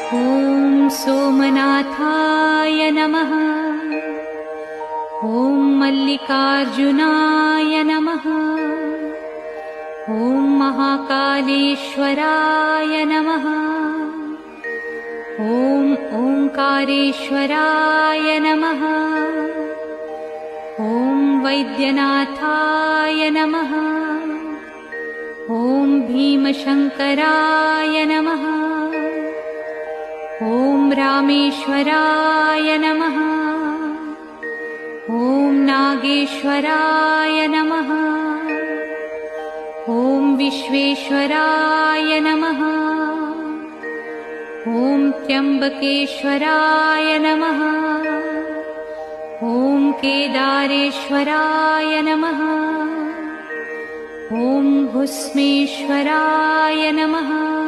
ॐ सोमनाथाय नमः। ॐ मल्लिकार्जुनाय नमः। ॐ महाकालेश्वराय नमः। ॐ ओंकारेश्वराय नमः। ॐ वैद्यनाथाय नमः। ॐ भीमशंकराय नमः। ॐ रामेश्वराय नमः। ॐ नागेश्वराय नमः। ॐ विश्वेश्वराय नमः। ॐ त्र्यंबकेश्वराय नमः। ॐ केदारेश्वराय नमः। ॐ भुस्मेश्वराय नमः।